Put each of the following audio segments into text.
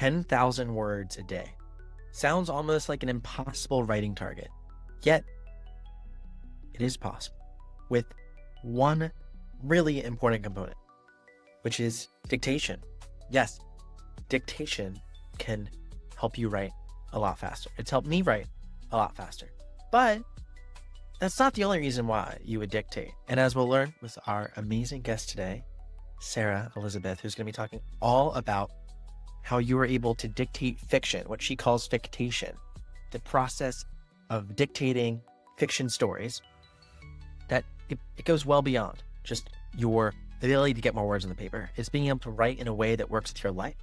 10,000 words a day. Sounds almost like an impossible writing target. Yet, it is possible with one really important component, which is dictation. Yes, dictation can help you write a lot faster. It's helped me write a lot faster. But that's not the only reason why you would dictate. And as we'll learn with our amazing guest today, Sarah Elizabeth, who's going to be talking all about how you are able to dictate fiction, what she calls dictation, the process of dictating fiction stories, that it goes well beyond just your ability to get more words on the paper. It's being able to write in a way that works with your life.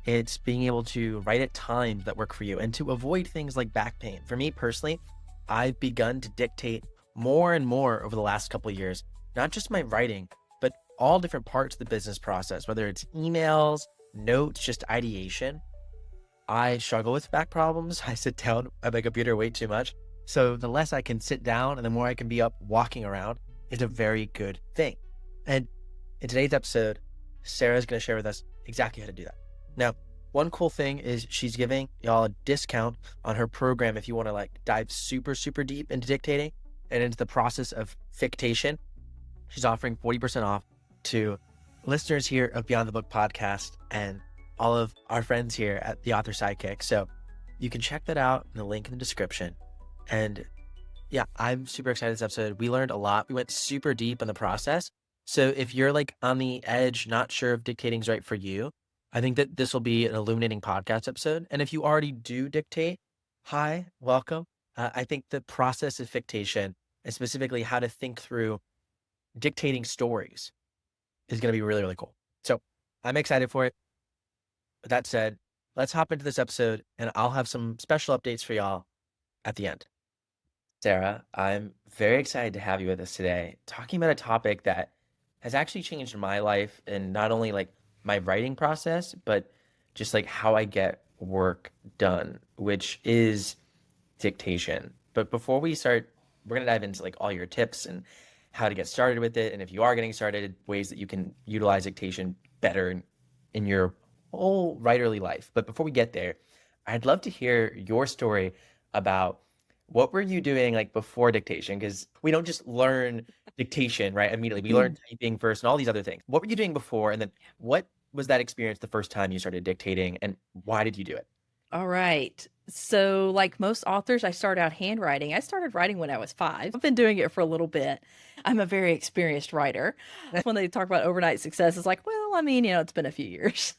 It's being able to write at times that work for you and to avoid things like back pain. For me personally, I've begun to dictate more and more over the last couple of years, not just my writing, but all different parts of the business process, whether it's emails, notes, just ideation. I struggle with back problems. I sit down at my computer way too much. So the less I can sit down and the more I can be up walking around is a very good thing. And in today's episode, Sarah's going to share with us exactly how to do that. Now, one cool thing is she's giving y'all a discount on her program if you want to like dive super, super deep into dictating and into the process of dictation. She's offering 40% off to listeners here of Beyond the Book podcast and all of our friends here at the Author Sidekick. So you can check that out in the link in the description. And yeah, I'm super excited this episode. We learned a lot. We went super deep in the process. So if you're like on the edge, not sure if dictating is right for you, I think that this will be an illuminating podcast episode. And if you already do dictate, hi, welcome. I think the process of dictation and specifically how to think through dictating stories is going to be really, really cool. So I'm excited for it. With that said, let's hop into this episode and I'll have some special updates for y'all at the end. Sarah, I'm very excited to have you with us today, talking about a topic that has actually changed my life and not only like my writing process, but just like how I get work done, which is dictation. But before we start, we're going to dive into like all your tips and how to get started with it. And if you are getting started, ways that you can utilize dictation better in your whole writerly life. But before we get there, I'd love to hear your story about what were you doing like before dictation? Because we don't just learn dictation, right? Immediately. We learn typing first and all these other things. What were you doing before? And then what was that experience the first time you started dictating and why did you do it? All right. So like most authors, I started out handwriting. I started writing when I was 5. I've been doing it for a little bit. I'm a very experienced writer. When they talk about overnight success, it's like, well, I mean, it's been a few years.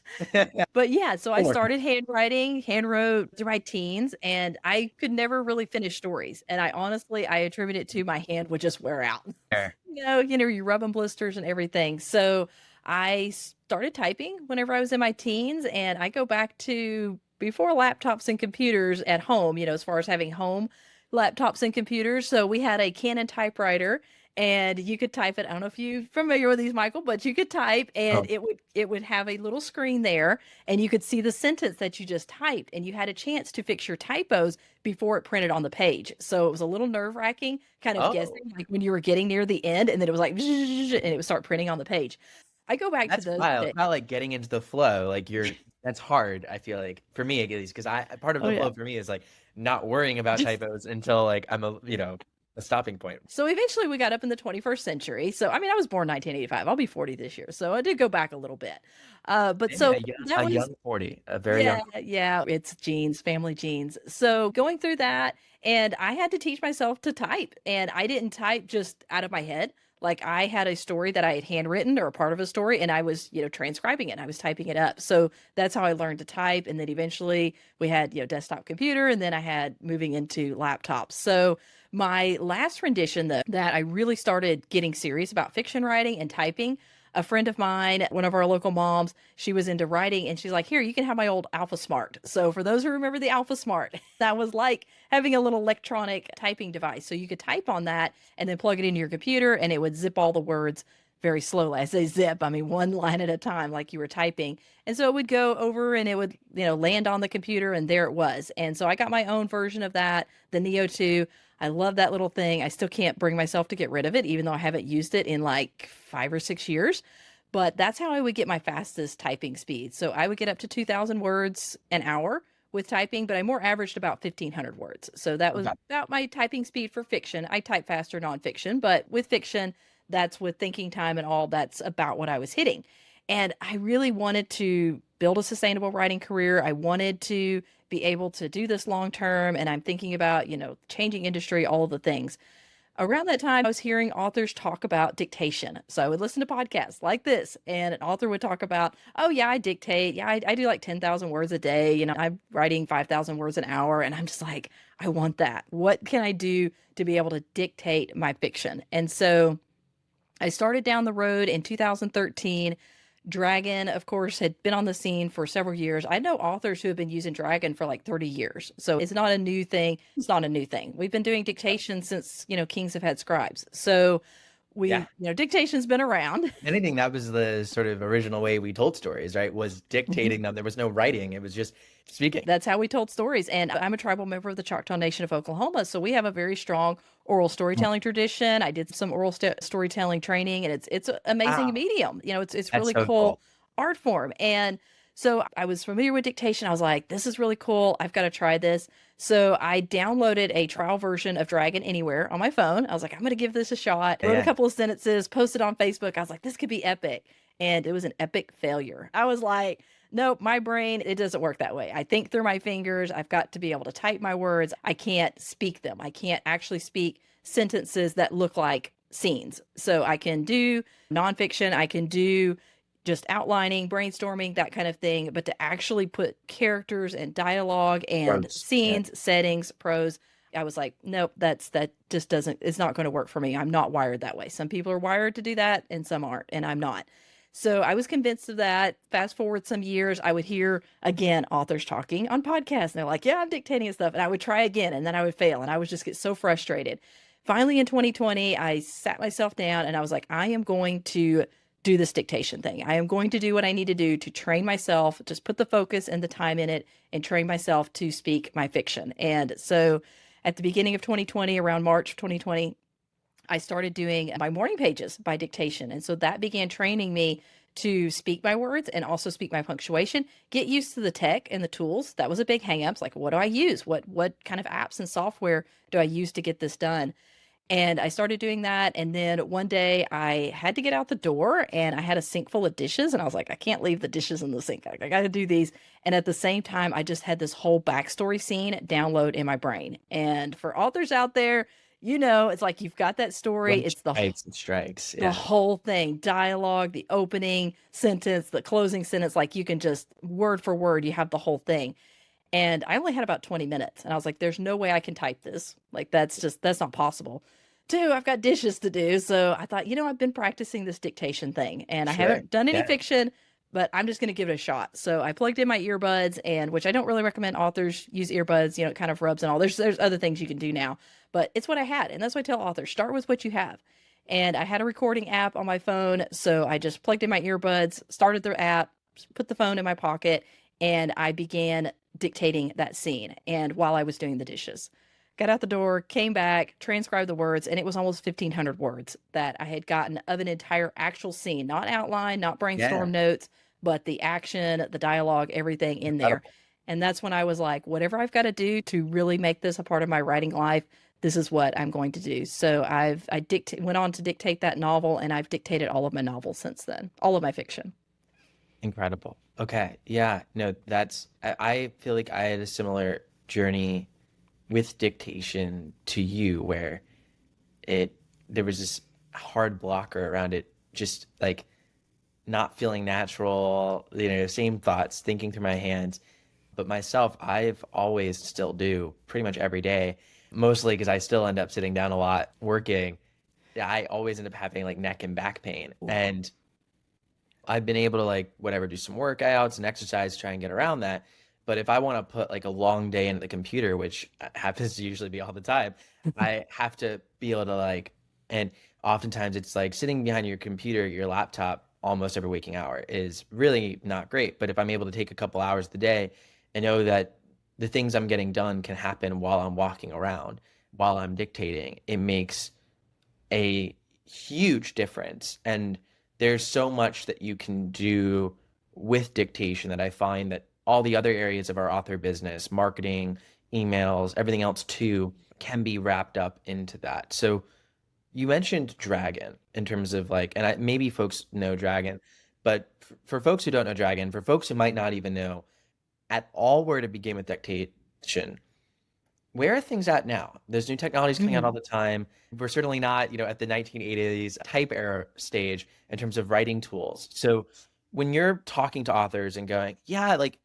But yeah, so I started handwriting, handwrote through my teens, and I could never really finish stories. And I attribute it to my hand would just wear out. Sure. You rubbing blisters and everything. So I started typing whenever I was in my teens, and I go back to before laptops and computers at home, as far as having home laptops and computers. So we had a Canon typewriter and you could type it. I don't know if you're familiar with these, Michael, but you could type and it would have a little screen there and you could see the sentence that you just typed and you had a chance to fix your typos before it printed on the page. So it was a little nerve-wracking, kind of guessing like when you were getting near the end and then it was like, and it would start printing on the page. I go back to those. Wild. Not like getting into the flow. Like that's hard. I feel like for me, at least, because part of the flow for me is like not worrying about typos until like I'm a stopping point. So eventually we got up in the 21st century. So, I mean, I was born 1985. I'll be 40 this year. So I did go back a little bit. But so that was young 40, a very young. Yeah, it's genes, family genes. So going through that, and I had to teach myself to type, and I didn't type just out of my head. Like I had a story that I had handwritten or a part of a story and I was, transcribing it and I was typing it up. So that's how I learned to type. And then eventually we had, desktop computer and then I had moving into laptops. So my last rendition that I really started getting serious about fiction writing and typing, a friend of mine, one of our local moms, she was into writing and she's like, here, you can have my old Alpha Smart. So for those who remember the Alpha Smart, that was like having a little electronic typing device. So you could type on that and then plug it into your computer and it would zip all the words very slowly. I say zip, I mean one line at a time like you were typing. And so it would go over and it would, land on the computer and there it was. And so I got my own version of that, the Neo 2. I love that little thing. I still can't bring myself to get rid of it, even though I haven't used it in like 5 or 6 years. but that's how I would get my fastest typing speed. So I would get up to 2,000 words an hour with typing, but I more averaged about 1,500 words. So that was Okay. about my typing speed for fiction. I type faster nonfiction, but with fiction, that's with thinking time and all, that's about what I was hitting. And I really wanted to build a sustainable writing career. I wanted to be able to do this long term. And I'm thinking about, changing industry, all of the things. Around that time, I was hearing authors talk about dictation. So I would listen to podcasts like this, and an author would talk about, oh, yeah, I dictate. Yeah, I do like 10,000 words a day. I'm writing 5,000 words an hour. And I'm just like, I want that. What can I do to be able to dictate my fiction? And so I started down the road in 2013. Dragon, of course, had been on the scene for several years. I know authors who have been using Dragon for like 30 years. So it's not a new thing. It's not a new thing. We've been doing dictation since, kings have had scribes. So Yeah. dictation's been around. Anything that was the sort of original way we told stories, right? Was dictating them. There was no writing. It was just speaking. That's how we told stories. And I'm a tribal member of the Choctaw Nation of Oklahoma. So we have a very strong oral storytelling tradition. I did some oral storytelling training, and it's an amazing Wow. medium. It's That's really so cool cool. art form. And so I was familiar with dictation. I was like, this is really cool. I've got to try this. So I downloaded a trial version of Dragon Anywhere on my phone. I was like, I'm going to give this a shot. Wrote a Yeah. couple of sentences, posted on Facebook. I was like, this could be epic. And it was an epic failure. I was like, nope, my brain, it doesn't work that way. I think through my fingers. I've got to be able to type my words. I can't speak them. I can't actually speak sentences that look like scenes. So I can do nonfiction. I can do just outlining, brainstorming, that kind of thing. But to actually put characters and dialogue and Gross. scenes, settings, prose, I was like, nope, that just doesn't, it's not going to work for me. I'm not wired that way. Some people are wired to do that and some aren't, and I'm not. So I was convinced of that. Fast forward some years, I would hear again authors talking on podcasts, and they're like, yeah, I'm dictating and stuff. And I would try again, and then I would fail, and I would just get so frustrated. Finally, in 2020, I sat myself down and I was like, I am going to do this dictation thing. I am going to do what I need to do to train myself, just put the focus and the time in it, and train myself to speak my fiction. And so at the beginning of 2020, around March of 2020, I started doing my morning pages by dictation. And so that began training me to speak my words and also speak my punctuation, get used to the tech and the tools. That was a big hang up. It's like, what do I use? What kind of apps and software do I use to get this done? And I started doing that. And then one day I had to get out the door and I had a sink full of dishes. And I was like, I can't leave the dishes in the sink. I got to do these. And at the same time, I just had this whole backstory scene download in my brain. And for authors out there, it's like you've got that story. When It's the strikes and strikes. the Yeah. whole thing, dialogue, the opening sentence, the closing sentence, like you can just word for word, you have the whole thing. And I only had about 20 minutes. And I was like, there's no way I can type this. Like, that's not possible. Two, I've got dishes to do. So I thought, I've been practicing this dictation thing and I Sure. haven't done any Yeah. fiction, but I'm just going to give it a shot. So I plugged in my earbuds, and which I don't really recommend authors use earbuds, it kind of rubs and all. There's other things you can do now, but it's what I had. And that's why I tell authors, start with what you have. And I had a recording app on my phone. So I just plugged in my earbuds, started the app, put the phone in my pocket, and I began dictating that scene. And while I was doing the dishes, got out the door, came back, transcribed the words, and it was almost 1,500 words that I had gotten of an entire actual scene, not outline, not brainstorm notes, but the action, the dialogue, everything in there. Incredible. And that's when I was like, whatever I've got to do to really make this a part of my writing life, this is what I'm going to do. So I went on to dictate that novel, and I've dictated all of my novels since then, all of my fiction. Incredible. Okay. Yeah. No, I feel like I had a similar journey with dictation to you where there was this hard blocker around it, just like not feeling natural, same thoughts, thinking through my hands. But myself, I've always still do pretty much every day, mostly because I still end up sitting down a lot working. I always end up having like neck and back pain. And I've been able to do some workouts and exercise, try and get around that. But if I want to put like a long day into the computer, which happens to usually be all the time, I have to be able to and oftentimes it's like sitting behind your computer, your laptop, almost every waking hour is really not great. But if I'm able to take a couple hours of the day and know that the things I'm getting done can happen while I'm walking around, while I'm dictating, it makes a huge difference. And there's so much that you can do with dictation that I find that all the other areas of our author business, marketing, emails, everything else too, can be wrapped up into that. So you mentioned Dragon in terms of like, and maybe folks know Dragon, but for folks who don't know Dragon, for folks who might not even know at all where to begin with dictation, where are things at now? There's new technologies coming out all the time. We're certainly not, at the 1980s type era stage in terms of writing tools. So when you're talking to authors and going, yeah, like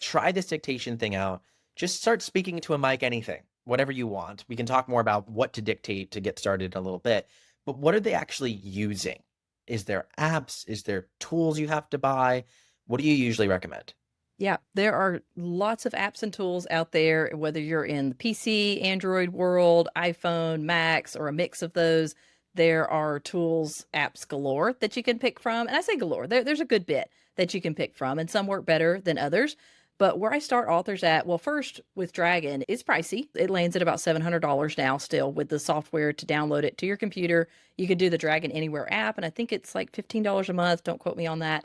try this dictation thing out, just start speaking to a mic, anything, whatever you want. We can talk more about what to dictate to get started in a little bit, but what are they actually using? Is there apps? Is there tools you have to buy? What do you usually recommend? Yeah, there are lots of apps and tools out there, whether you're in the PC, Android world, iPhone, Macs, or a mix of those. There are tools, apps galore that you can pick from. And I say galore, there's a good bit that you can pick from, and some work better than others. But where I start authors at, well, first with Dragon, it's pricey. It lands at about $700 now, still, with the software to download it to your computer. You can do the Dragon Anywhere app, and I think it's like $15 a month. Don't quote me on that.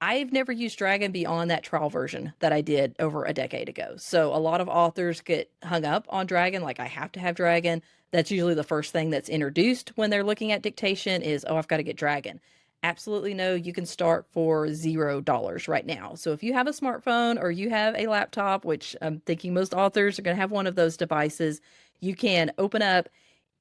I've never used Dragon beyond that trial version that I did over a decade ago. So a lot of authors get hung up on Dragon, like I have to have Dragon. That's usually the first thing that's introduced when they're looking at dictation is, oh, I've got to get Dragon. Absolutely no, you can start for $0 right now. So if you have a smartphone or you have a laptop, which I'm thinking most authors are going to have one of those devices, you can open up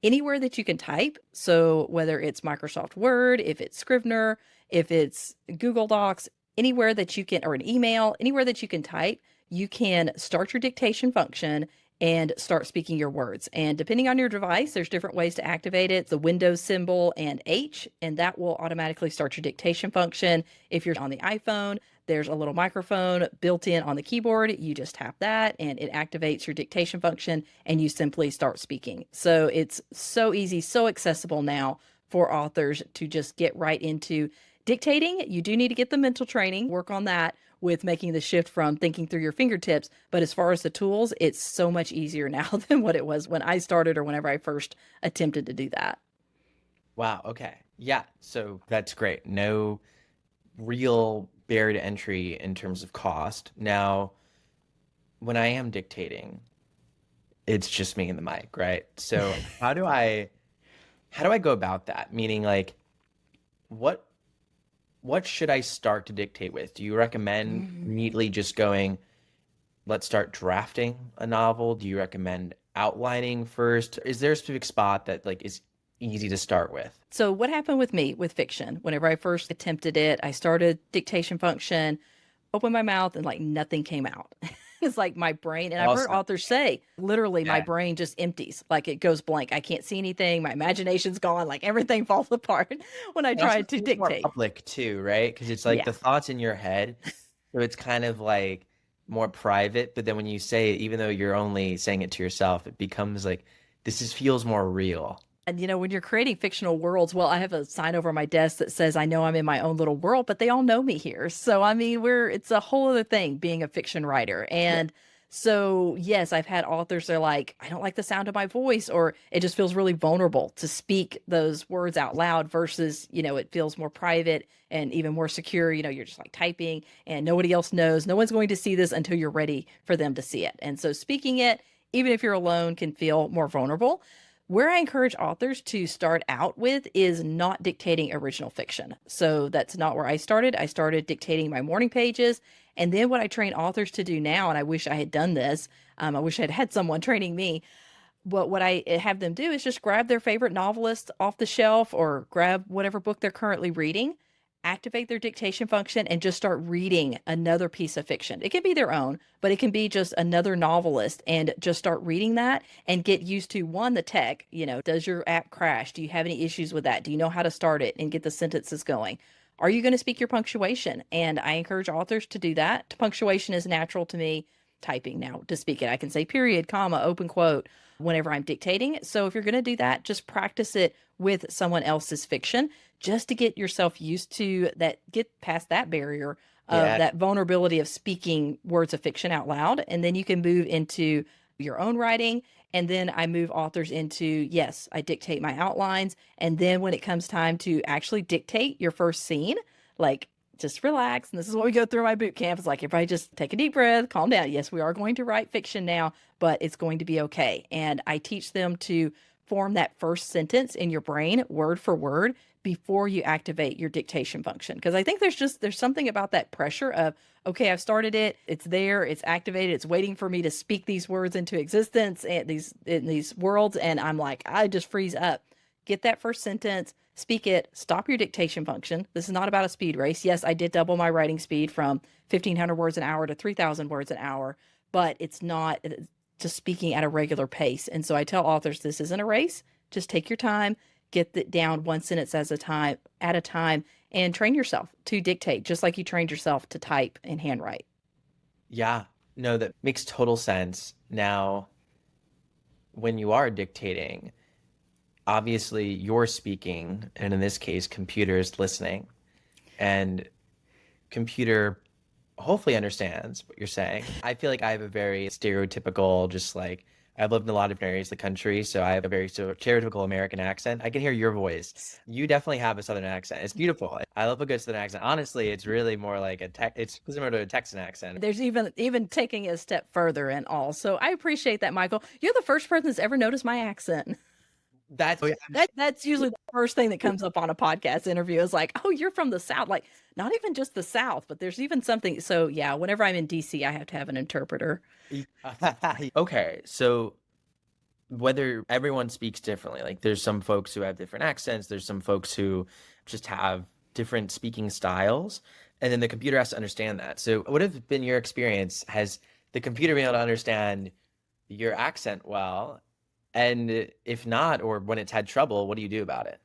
anywhere that you can type. So whether it's Microsoft Word, if it's Scrivener, if it's Google Docs, anywhere that you can, or an email, anywhere that you can type, you can start your dictation function and start speaking your words. And depending on your device, there's different ways to activate it. The Windows symbol and H, and that will automatically start your dictation function. If you're on the iPhone, there's a little microphone built in on the keyboard. You just tap that and it activates your dictation function and you simply start speaking. So it's so easy, so accessible now for authors to just get right into dictating. You do need to get the mental training, work on that with making the shift from thinking through your fingertips. But as far as the tools, it's so much easier now than what it was when I started or whenever I first attempted to do that. Wow. Okay. Yeah. So that's great. No real barrier to entry in terms of cost. Now, when I am dictating, it's just me and the mic, right? So how do I go about that? Meaning like what what should I start to dictate with? Do you recommend neatly just going, let's start drafting a novel? Do you recommend outlining first? Is there a specific spot that like is easy to start with? So what happened with me with fiction? Whenever I first attempted it, I started dictation function, opened my mouth, and like nothing came out. It's like my brain, and I've heard Awesome. authors say, literally, my Yeah. brain just empties, like it goes blank. I can't see anything. My imagination's gone, like everything falls apart when I It also tried to feels more dictate. public too, right? Because it's like Yeah. the thoughts in your head. So it's kind of like more private, but then when you say it, even though you're only saying it to yourself, it becomes like feels more real. And when you're creating fictional worlds, well, I have a sign over my desk that says I know I'm in my own little world, but they all know me here. So I mean, it's a whole other thing being a fiction writer. Yeah. And so yes, I've had authors that are like, I don't like the sound of my voice, or it just feels really vulnerable to speak those words out loud versus, it feels more private and even more secure. You're just like typing and nobody else knows. No one's going to see this until you're ready for them to see it. And so speaking it, even if you're alone, can feel more vulnerable. Where I encourage authors to start out with is not dictating original fiction. So that's not where I started. I started dictating my morning pages. And then what I train authors to do now, and I wish I had done this, I wish I'd had someone training me. But what I have them do is just grab their favorite novelist off the shelf or grab whatever book they're currently reading, activate their dictation function, and just start reading another piece of fiction. It can be their own, but it can be just another novelist, and just start reading that and get used to one, the tech. Does your app crash? Do you have any issues with that? Do you know how to start it and get the sentences going? Are you going to speak your punctuation? And I encourage authors to do that. Punctuation is natural to me. Typing now to speak it, I can say period, comma, open quote whenever I'm dictating. So if you're going to do that, just practice it with someone else's fiction just to get yourself used to that, get past that barrier of Yeah. that vulnerability of speaking words of fiction out loud. And then you can move into your own writing. And then I move authors into, yes, I dictate my outlines. And then when it comes time to actually dictate your first scene, like just relax. And this is what we go through my boot camp. It's like, everybody just take a deep breath, calm down. Yes, we are going to write fiction now, but it's going to be okay. And I teach them to form that first sentence in your brain, word for word, before you activate your dictation function. Because I think there's something about that pressure of, okay, I've started it, it's there, it's activated, it's waiting for me to speak these words into existence and these worlds, and I'm like, I just freeze up. Get that first sentence, speak it, stop your dictation function. This is not about a speed race. Yes, I did double my writing speed from 1,500 words an hour to 3,000 words an hour, but it's not just speaking at a regular pace. And so I tell authors, this isn't a race. Just take your time, get it down one sentence at a time, and train yourself to dictate, just like you trained yourself to type and handwrite. Yeah, no, that makes total sense. Now, when you are dictating, obviously you're speaking, and in this case, computer is listening, and computer hopefully understands what you're saying. I feel like I have a very stereotypical, just like, I've lived in a lot of different areas of the country, so I have a very stereotypical American accent. I can hear your voice. You definitely have a Southern accent. It's beautiful. I love a good Southern accent. Honestly, it's really more like it's similar to a Texan accent. There's even taking it a step further and all. So I appreciate that, Michael. You're the first person that's ever noticed my accent. That's usually the first thing that comes up on a podcast interview is like, oh, you're from the South. Like, not even just the South, but there's even something. So yeah, whenever I'm in DC, I have to have an interpreter. Okay, so whether everyone speaks differently, like there's some folks who have different accents, there's some folks who just have different speaking styles, and then the computer has to understand that. So what have been your experience? Has the computer been able to understand your accent well? And if not, or when it's had trouble, what do you do about it?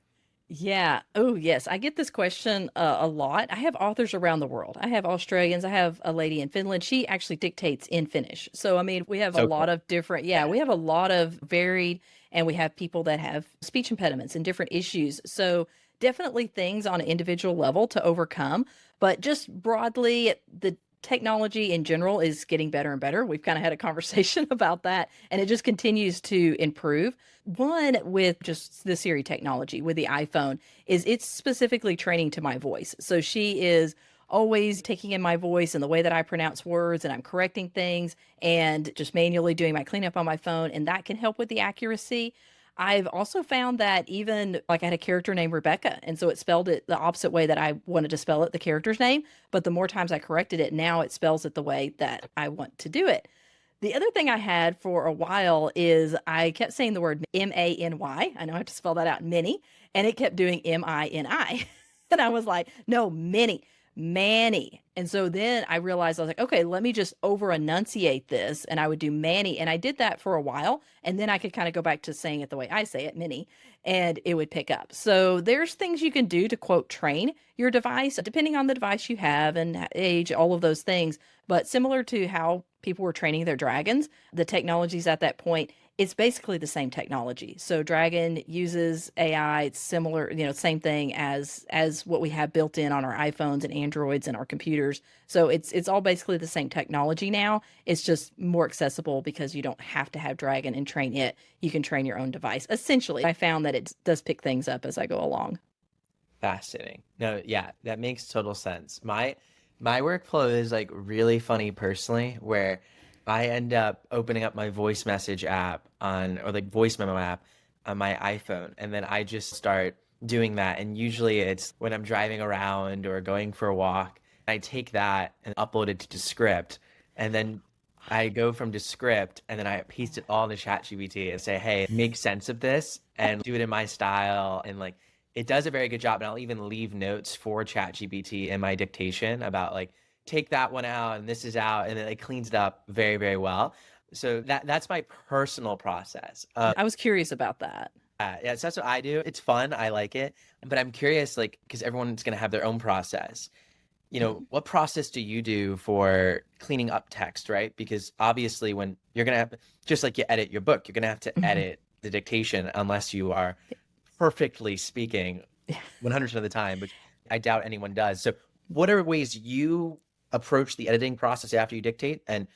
Yeah. Oh, yes. I get this question a lot. I have authors around the world. I have Australians. I have a lady in Finland. She actually dictates in Finnish. So, I mean, we have a So lot cool. of different, yeah, we have a lot of varied, and we have people that have speech impediments and different issues. So, definitely things on an individual level to overcome. But just broadly, the technology in general is getting better and better. We've kind of had a conversation about that, and it just continues to improve. One with just the Siri technology with the iPhone is it's specifically training to my voice. So she is always taking in my voice and the way that I pronounce words, and I'm correcting things and just manually doing my cleanup on my phone, and that can help with the accuracy. I've also found that even like I had a character named Rebecca, and so it spelled it the opposite way that I wanted to spell it, the character's name. But the more times I corrected it, now it spells it the way that I want to do it. The other thing I had for a while is I kept saying the word Many. I know I have to spell that out, many, and it kept doing Mini. And I was like, no, many, Manny. And so then I realized I was like, okay, let me just over enunciate this. And I would do Manny. And I did that for a while. And then I could kind of go back to saying it the way I say it, mini, and it would pick up. So there's things you can do to quote train your device, depending on the device you have and age, all of those things. But similar to how people were training their dragons, the technologies at that point, it's basically the same technology. So Dragon uses AI. It's similar, same thing as what we have built in on our iPhones and Androids and our computers. So it's all basically the same technology now. It's just more accessible because you don't have to have Dragon and train it. You can train your own device. Essentially, I found that it does pick things up as I go along. Fascinating. No, yeah, that makes total sense. My workflow is like really funny personally, where I end up opening up my voice message app or like voice memo app on my iPhone, and then I just start doing that. And usually it's when I'm driving around or going for a walk. I take that and upload it to Descript, and then I go from Descript, and then I paste it all into ChatGPT and say, hey, make sense of this and do it in my style. And like, it does a very good job. And I'll even leave notes for ChatGPT in my dictation about like, take that one out and this is out, and then it cleans it up very, very well. So that's my personal process. I was curious about that. Yeah, so that's what I do. It's fun. I like it. But I'm curious, like, because everyone's going to have their own process. What process do you do for cleaning up text, right? Because obviously when you're going to have, just like you edit your book, you're going to have to edit the dictation unless you are perfectly speaking 100% of the time, which I doubt anyone does. So what are ways you approach the editing process after you dictate, and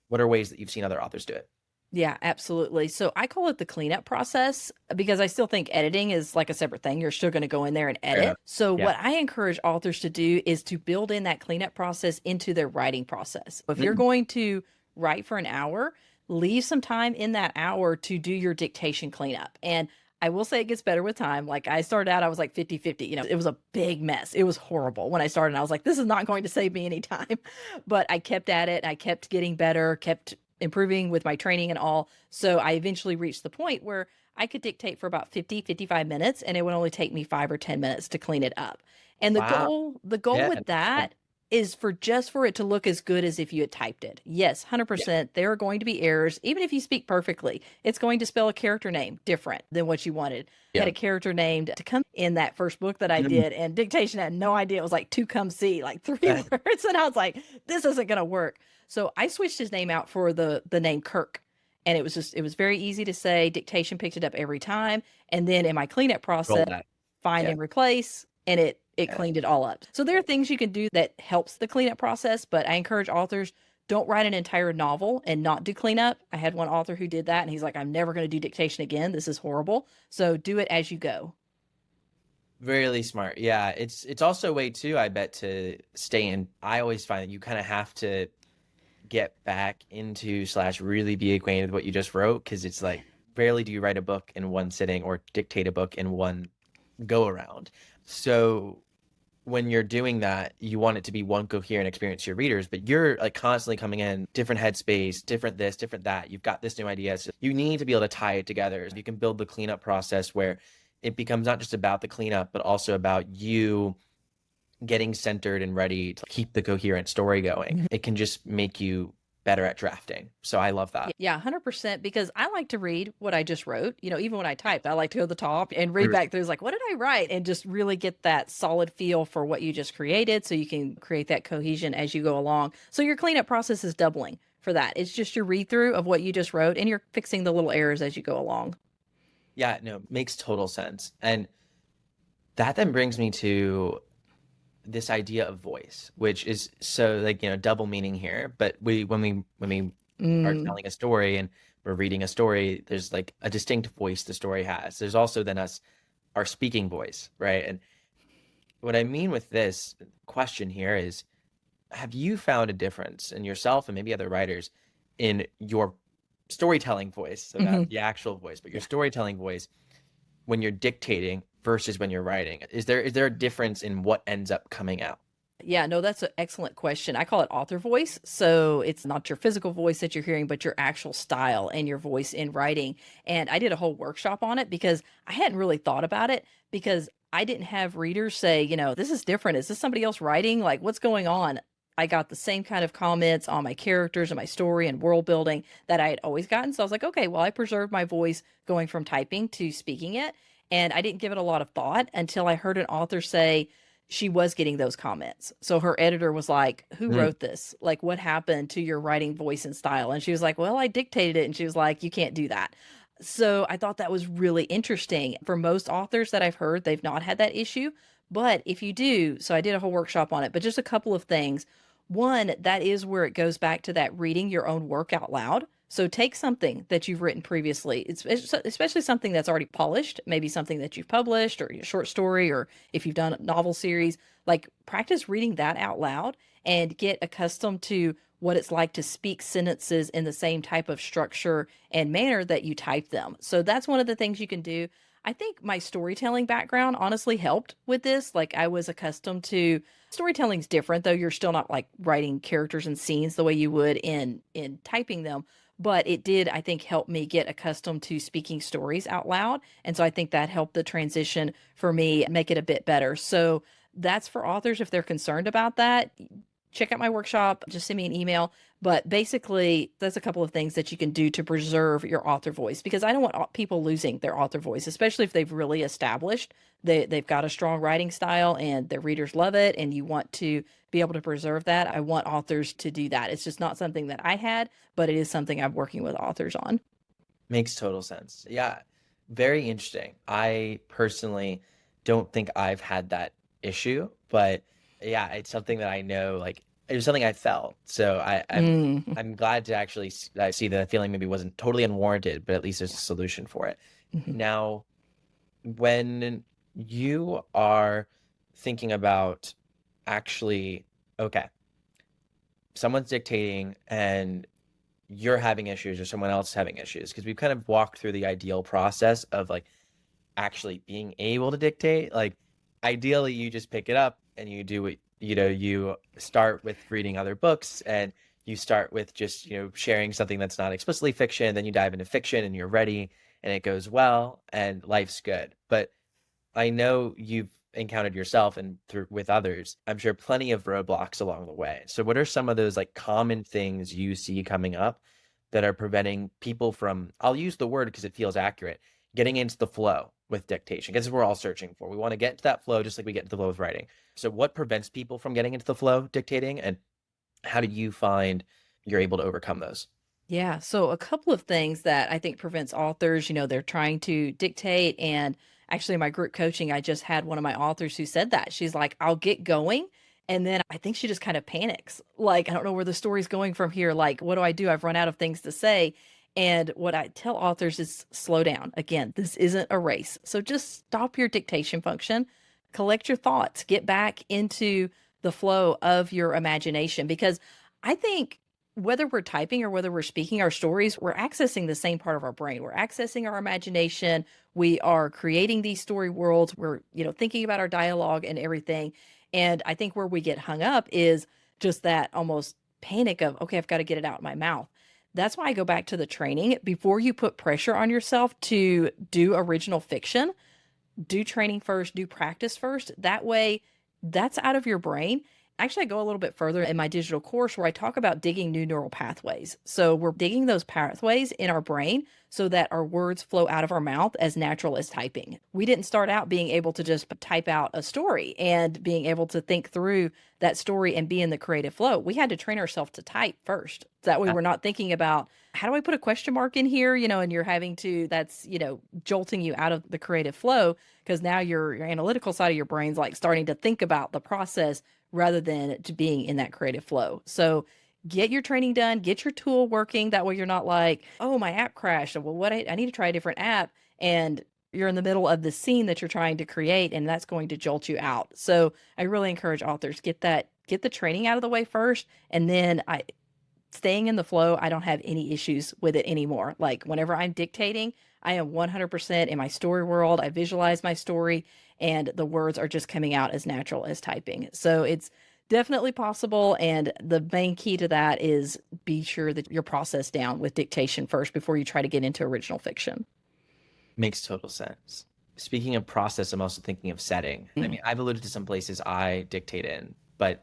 what are ways that you've seen other authors do it? Yeah, absolutely. So I call it the cleanup process because I still think editing is like a separate thing. You're still going to go in there and Fair enough. edit. So Yeah. what I encourage authors to do is to build in that cleanup process into their writing process. If you're Mm. going to write for an hour, leave some time in that hour to do your dictation cleanup. And I will say it gets better with time. Like I started out, I was like 50-50. It was a big mess. It was horrible when I started. And I was like, this is not going to save me any time. But I kept at it. I kept getting better, kept improving with my training and all. So I eventually reached the point where I could dictate for about 55 minutes and it would only take me 5 or 10 minutes to clean it up. And the Wow. goal, the goal Yeah. with that is for it to look as good as if you had typed it. Yes, Yeah. 100%. There are going to be errors. Even if you speak perfectly, it's going to spell a character name different than what you wanted. I had Yeah. a character named to come in that first book that I Mm. did, and dictation had no idea. It was like to come see, like three words. And I was like, this isn't going to work. So I switched his name out for the name Kirk. And it was very easy to say. Dictation picked it up every time. And then in my cleanup Roll process, that. find Yeah. and replace, and it Yeah. cleaned it all up. So there are things you can do that helps the cleanup process, but I encourage authors, don't write an entire novel and not do cleanup. I had one author who did that and he's like, I'm never going to do dictation again. This is horrible. So do it as you go. Really smart. Yeah. It's also a way too, I bet, to stay in. I always find that you kind of have to get back into slash really be acquainted with what you just wrote, because it's like rarely do you write a book in one sitting or dictate a book in one go around. So when you're doing that, you want it to be one coherent experience to your readers, but you're like constantly coming in different headspace, different this, different that. You've got this new idea. So you need to be able to tie it together. So you can build the cleanup process where it becomes not just about the cleanup, but also about you getting centered and ready to keep the coherent story going. It can just make you better at drafting. So I love that. Yeah, 100%, because I like to read what I just wrote. Even when I typed, I like to go to the top and read back through, like, what did I write? And just really get that solid feel for what you just created so you can create that cohesion as you go along. So your cleanup process is doubling for that. It's just your read through of what you just wrote and you're fixing the little errors as you go along. Yeah, no, makes total sense. And that then brings me to this idea of voice, which is so like, double meaning here. But when we are Mm. telling a story and we're reading a story, there's like a distinct voice the story has. There's also then our speaking voice, right? And what I mean with this question here is, have you found a difference in yourself and maybe other writers in your storytelling voice, so Mhm. not the actual voice, but your Yeah. storytelling voice when you're dictating versus when you're writing? Is there a difference in what ends up coming out? Yeah, no, that's an excellent question. I call it author voice. So it's not your physical voice that you're hearing, but your actual style and your voice in writing. And I did a whole workshop on it because I hadn't really thought about it, because I didn't have readers say, this is different. Is this somebody else writing? Like, what's going on? I got the same kind of comments on my characters and my story and world building that I had always gotten. So I was like, okay, well, I preserved my voice going from typing to speaking it. And I didn't give it a lot of thought until I heard an author say, she was getting those comments. So her editor was like, who Mm. wrote this? Like, what happened to your writing voice and style? And she was like, well, I dictated it. And she was like, you can't do that. So I thought that was really interesting. For most authors that I've heard, they've not had that issue. But if you do, so I did a whole workshop on it, but just a couple of things. One, that is where it goes back to that reading your own work out loud. So take something that you've written previously, especially something that's already polished, maybe something that you've published or your short story, or if you've done a novel series, like practice reading that out loud and get accustomed to what it's like to speak sentences in the same type of structure and manner that you type them. So that's one of the things you can do. I think my storytelling background honestly helped with this. Like I was accustomed to storytelling's different, though you're still not like writing characters and scenes the way you would in typing them, but it did, I think, help me get accustomed to speaking stories out loud. And so I think that helped the transition for me make it a bit better. So that's for authors if they're concerned about that. Check out my workshop, just send me an email. But basically, that's a couple of things that you can do to preserve your author voice, because I don't want people losing their author voice, especially if they've really established they've got a strong writing style and their readers love it and you want to be able to preserve that. I want authors to do that. It's just not something that I had, but it is something I'm working with authors on. Makes total sense. Yeah, very interesting. I personally don't think I've had that issue, but yeah, it's something that I know like it was something I felt. So Mm. I'm glad to actually I see that feeling maybe wasn't totally unwarranted, but at least there's a solution for it. Mhm. Now, when you are thinking about actually, okay, someone's dictating and you're having issues or someone else is having issues, because we've kind of walked through the ideal process of like actually being able to dictate. Like ideally you just pick it up and you do it, you start with reading other books and you start with just, sharing something that's not explicitly fiction, then you dive into fiction and you're ready and it goes well and life's good. But I know you've encountered yourself and through with others, I'm sure plenty of roadblocks along the way. So what are some of those like common things you see coming up that are preventing people from, I'll use the word because it feels accurate, getting into the flow with dictation? Because we're all searching for. We want to get into that flow just like we get into the flow with writing. So what prevents people from getting into the flow dictating, and how do you find you're able to overcome those? Yeah, so a couple of things that I think prevents authors, they're trying to dictate. And actually, in my group coaching, I just had one of my authors who said that. She's like, I'll get going. And then I think she just kind of panics. Like, I don't know where the story's going from here. Like, what do I do? I've run out of things to say. And what I tell authors is slow down. Again, this isn't a race. So just stop your dictation function, collect your thoughts, get back into the flow of your imagination. Because I think whether we're typing or whether we're speaking our stories, we're accessing the same part of our brain. We're accessing our imagination. We are creating these story worlds. We're, thinking about our dialogue and everything. And I think where we get hung up is just that almost panic of, okay, I've got to get it out of my mouth. That's why I go back to the training. Before you put pressure on yourself to do original fiction, do training first, do practice first. That way, that's out of your brain. Actually, I go a little bit further in my digital course where I talk about digging new neural pathways. So we're digging those pathways in our brain so that our words flow out of our mouth as natural as typing. We didn't start out being able to just type out a story and being able to think through that story and be in the creative flow. We had to train ourselves to type first. That way we're not thinking about how do I put a question mark in here, and you're having to, that's, jolting you out of the creative flow because now your analytical side of your brain's like starting to think about the process rather than to being in that creative flow. So get your training done, get your tool working. That way you're not like, oh, my app crashed. Well, I need to try a different app. And you're in the middle of the scene that you're trying to create, and that's going to jolt you out. So I really encourage authors, get the training out of the way first. And then staying in the flow, I don't have any issues with it anymore. Like whenever I'm dictating, I am 100% in my story world. I visualize my story and the words are just coming out as natural as typing. So it's definitely possible. And the main key to that is be sure that you're processed down with dictation first before you try to get into original fiction. Makes total sense. Speaking of process, I'm also thinking of setting. I mean, I've alluded to some places I dictate in, but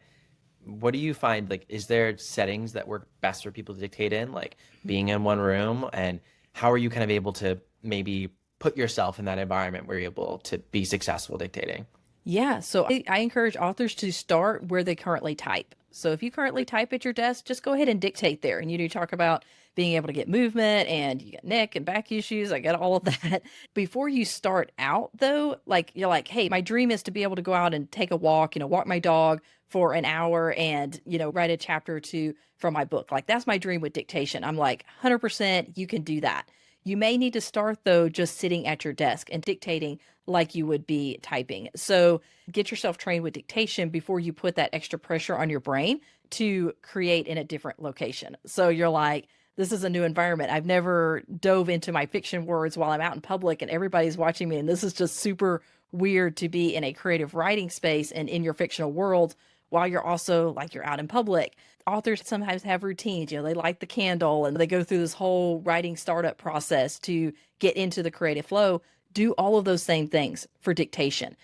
what do you find, like, is there settings that work best for people to dictate in, like being in one room? And how are you kind of able to maybe put yourself in that environment where you're able to be successful dictating? Yeah, so I encourage authors to start where they currently type. So if you currently type at your desk, just go ahead and dictate there. And you do talk about being able to get movement and you get neck and back issues. I get all of that. Before you start out though, like you're like, hey, my dream is to be able to go out and take a walk, walk my dog for an hour and, write a chapter or two from my book. Like that's my dream with dictation. I'm like, 100% you can do that. You may need to start though, just sitting at your desk and dictating like you would be typing. So get yourself trained with dictation before you put that extra pressure on your brain to create in a different location. So you're like, this is a new environment. I've never dove into my fiction words while I'm out in public and everybody's watching me. And this is just super weird to be in a creative writing space and in your fictional world while you're also like you're out in public. Authors sometimes have routines, they light the candle and they go through this whole writing startup process to get into the creative flow. Do all of those same things for dictation.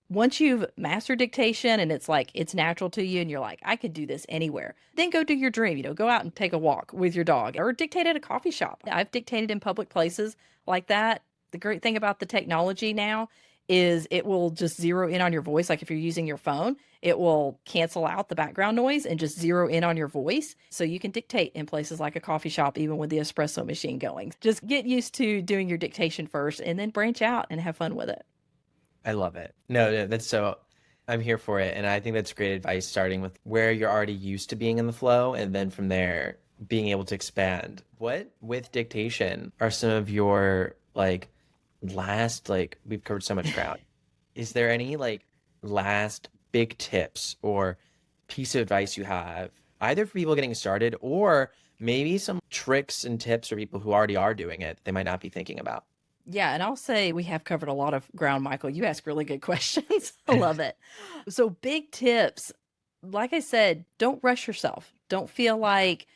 Once you've mastered dictation and it's like it's natural to you and you're like, I could do this anywhere, then go do your dream. Go out and take a walk with your dog or dictate at a coffee shop. I've dictated in public places like that. The great thing about the technology now is it will just zero in on your voice. Like if you're using your phone, it will cancel out the background noise and just zero in on your voice. So you can dictate in places like a coffee shop, even with the espresso machine going. Just get used to doing your dictation first and then branch out and have fun with it. I love it. No, that's so, I'm here for it. And I think that's great advice, starting with where you're already used to being in the flow. And then from there, being able to expand. What with dictation are some of your like last, like, we've covered so much ground. Is there any like last big tips or piece of advice you have, either for people getting started or maybe some tricks and tips for people who already are doing it they might not be thinking about? Yeah, and I'll say we have covered a lot of ground, Michael. You ask really good questions. I love it. So, big tips. Like I said, don't rush yourself. Don't feel like,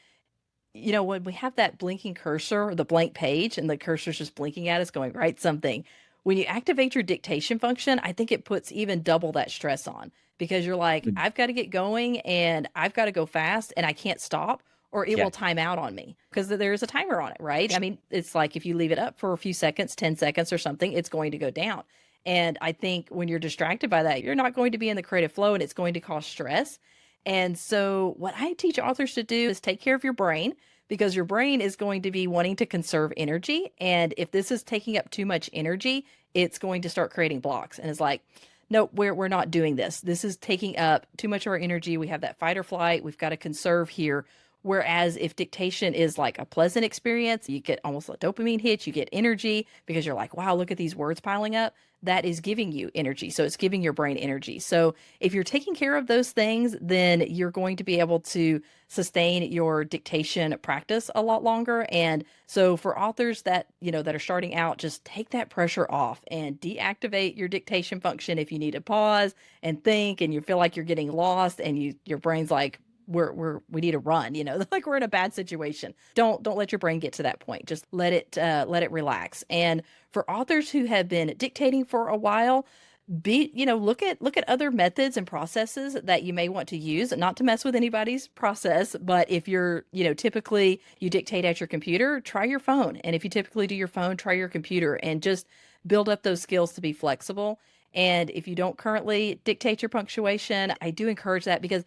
when we have that blinking cursor, the blank page, and the cursor's just blinking at us going, write something. When you activate your dictation function, I think it puts even double that stress on because you're like, Mm. I've got to get going and I've got to go fast and I can't stop or it Yeah. will time out on me because there's a timer on it, right? I mean, it's like if you leave it up for a few seconds, 10 seconds or something, it's going to go down. And I think when you're distracted by that, you're not going to be in the creative flow and it's going to cause stress. And so, what I teach authors to do is take care of your brain because your brain is going to be wanting to conserve energy. And if this is taking up too much energy, it's going to start creating blocks. And it's like, nope, we're not doing this. This is taking up too much of our energy. We have that fight or flight. We've got to conserve here. Whereas if dictation is like a pleasant experience, you get almost a dopamine hit, you get energy because you're like, wow, look at these words piling up. That is giving you energy. So it's giving your brain energy. So if you're taking care of those things, then you're going to be able to sustain your dictation practice a lot longer. And so for authors that, that are starting out, just take that pressure off and deactivate your dictation function if you need to pause and think and you feel like you're getting lost and your brain's like, we need to run, like we're in a bad situation. Don't let your brain get to that point. Just let it relax. And for authors who have been dictating for a while, look at other methods and processes that you may want to use, not to mess with anybody's process, but if you're, typically you dictate at your computer, try your phone. And if you typically do your phone, try your computer and just build up those skills to be flexible. And if you don't currently dictate your punctuation, I do encourage that because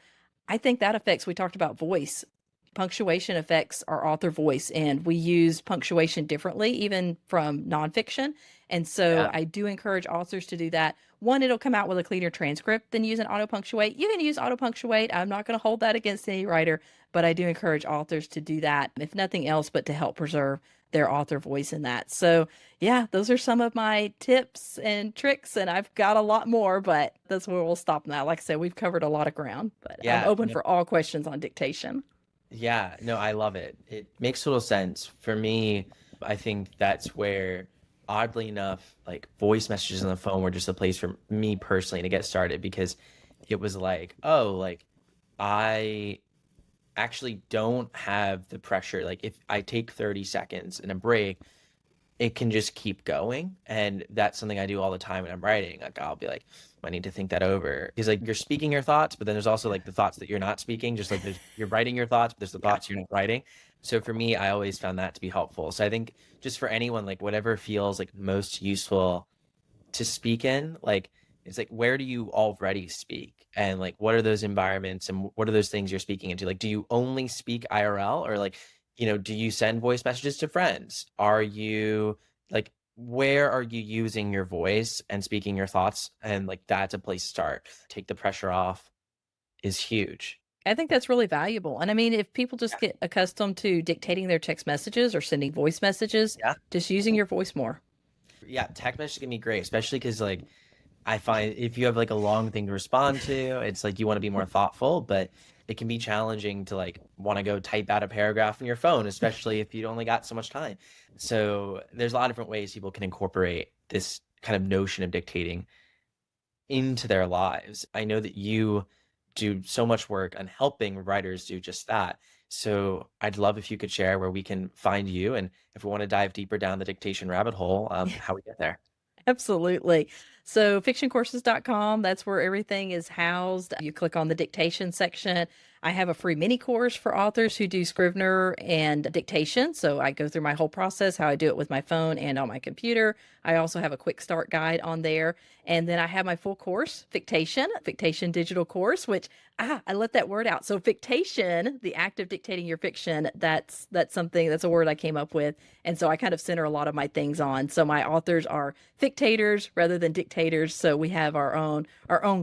I think that affects, we talked about voice. Punctuation affects our author voice, and we use punctuation differently, even from nonfiction. And so Yeah. I do encourage authors to do that. One, it'll come out with a cleaner transcript than using auto punctuate. You can use auto punctuate. I'm not going to hold that against any writer, but I do encourage authors to do that, if nothing else, but to help preserve their author voice in that. So, yeah, those are some of my tips and tricks, and I've got a lot more, but that's where we'll stop now. Like I said, we've covered a lot of ground, but I'm Yeah. open No, for all questions on dictation. yeah. No, I love it. It makes total sense. For me, I think that's where, oddly enough, like voice messages on the phone were just a place for me personally to get started because it was like, oh, like I actually don't have the pressure. Like if I take 30 seconds and a break, it can just keep going. And that's something I do all the time when I'm writing. Like I'll be like, I need to think that over. Because like you're speaking your thoughts, but then there's also like the thoughts that you're not speaking. Just like you're writing your thoughts, but there's the Yeah. thoughts you're not writing. So for me, I always found that to be helpful. So I think just for anyone, like whatever feels like most useful to speak in, like it's like where do you already speak? And like what are those environments and what are those things you're speaking into? Like do you only speak IRL or like, do you send voice messages to friends? Are you like where are you using your voice and speaking your thoughts? And like that's a place to start. Take the pressure off is huge. I think that's really valuable. And I mean, if people just Yeah. get accustomed to dictating their text messages or sending voice messages, Yeah. just using your voice more. Yeah. Text message can be great, especially because like I find if you have like a long thing to respond to, it's like you want to be more thoughtful, but it can be challenging to like want to go type out a paragraph on your phone, especially if you only got so much time. So there's a lot of different ways people can incorporate this kind of notion of dictating into their lives. I know that you do so much work on helping writers do just that. So I'd love if you could share where we can find you and if we want to dive deeper down the dictation rabbit hole, how we get there. Absolutely. So fictioncourses.com, that's where everything is housed. You click on the dictation section. I have a free mini course for authors who do Scrivener and dictation. So I go through my whole process, how I do it with my phone and on my computer. I also have a quick start guide on there. And then I have my full course, Fictation digital course, which I let that word out. So Fictation, the act of dictating your fiction, that's a word I came up with. And so I kind of center a lot of my things on. So my authors are fictators rather than dictators. So we have our own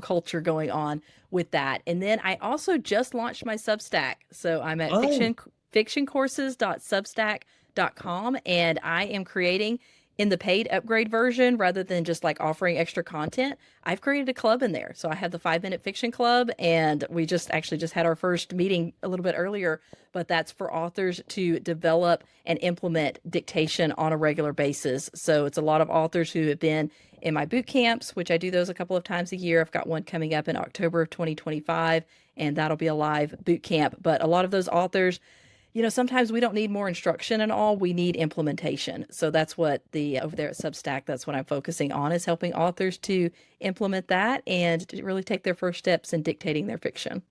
culture going on with that. And then I also just launched my Substack. So I'm at fictioncourses.substack.com, and I am creating in the paid upgrade version, rather than just like offering extra content, I've created a club in there. So I have the 5-Minute Fiction Club, and we just had our first meeting a little bit earlier, but that's for authors to develop and implement dictation on a regular basis. So it's a lot of authors who have been in my boot camps, which I do those a couple of times a year. I've got one coming up in October of 2025, and that'll be a live boot camp. But a lot of those authors, sometimes we don't need more instruction and all, we need implementation. So that's what over there at Substack, that's what I'm focusing on, is helping authors to implement that and to really take their first steps in dictating their fiction.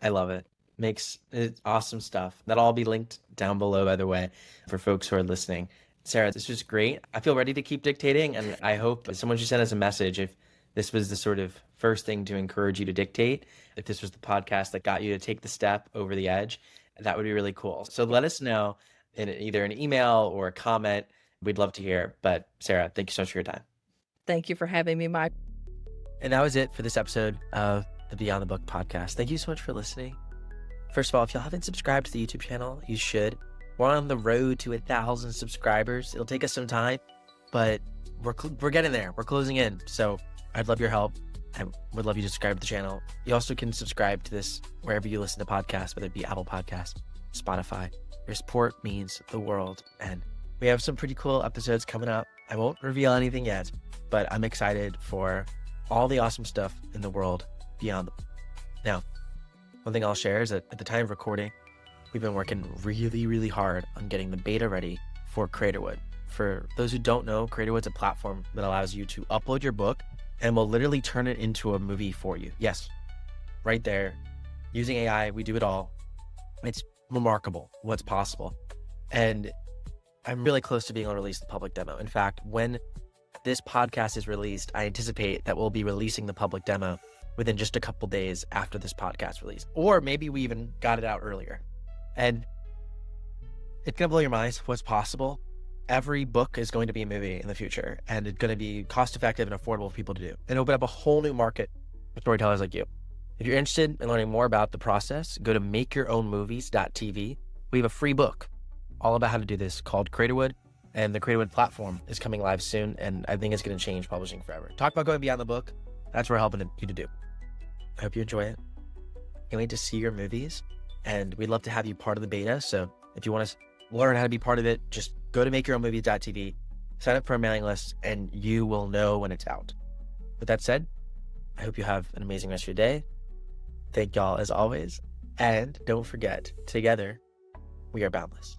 I love it. Makes it awesome stuff. That'll all be linked down below, by the way, for folks who are listening. Sarah, this was great. I feel ready to keep dictating, and I hope someone should send us a message if this was the sort of first thing to encourage you to dictate, if this was the podcast that got you to take the step over the edge. That would be really cool. So let us know in either an email or a comment. We'd love to hear. But Sarah, thank you so much for your time. Thank you for having me, Mike. And that was it for this episode of the Beyond the Book podcast. Thank you so much for listening. First of all, if y'all haven't subscribed to the YouTube channel, you should. We're on the road to 1,000 subscribers. It'll take us some time, but we're getting there. We're closing in. So I'd love your help. I would love you to subscribe to the channel. You also can subscribe to this wherever you listen to podcasts, whether it be Apple Podcasts, Spotify. Your support means the world. And we have some pretty cool episodes coming up. I won't reveal anything yet, but I'm excited for all the awesome stuff in the world beyond. Now, one thing I'll share is that at the time of recording, we've been working really, really hard on getting the beta ready for Creatorwood. For those who don't know, Creatorwood's a platform that allows you to upload your book and will literally turn it into a movie for you. Yes, right there. Using AI, we do it all. It's remarkable what's possible. And I'm really close to being able to release the public demo. In fact, when this podcast is released, I anticipate that we'll be releasing the public demo within just a couple days after this podcast release. Or maybe we even got it out earlier. And it's gonna blow your minds what's possible. Every book is going to be a movie in the future, and it's going to be cost effective and affordable for people to do, and open up a whole new market for storytellers like you. If you're interested in learning more about the process, go to makeyourownmovies.tv. We have a free book all about how to do this called Creatorwood, and the Creatorwood platform is coming live soon, and I think it's going to change publishing forever. Talk about going beyond the book. That's what we're helping you to do. I hope you enjoy it. Can't wait to see your movies, and we'd love to have you part of the beta. So if you want to learn how to be part of it, just go to makeyourownmovies.tv, sign up for a mailing list, and you will know when it's out. With that said, I hope you have an amazing rest of your day. Thank y'all as always. And don't forget, together, we are boundless.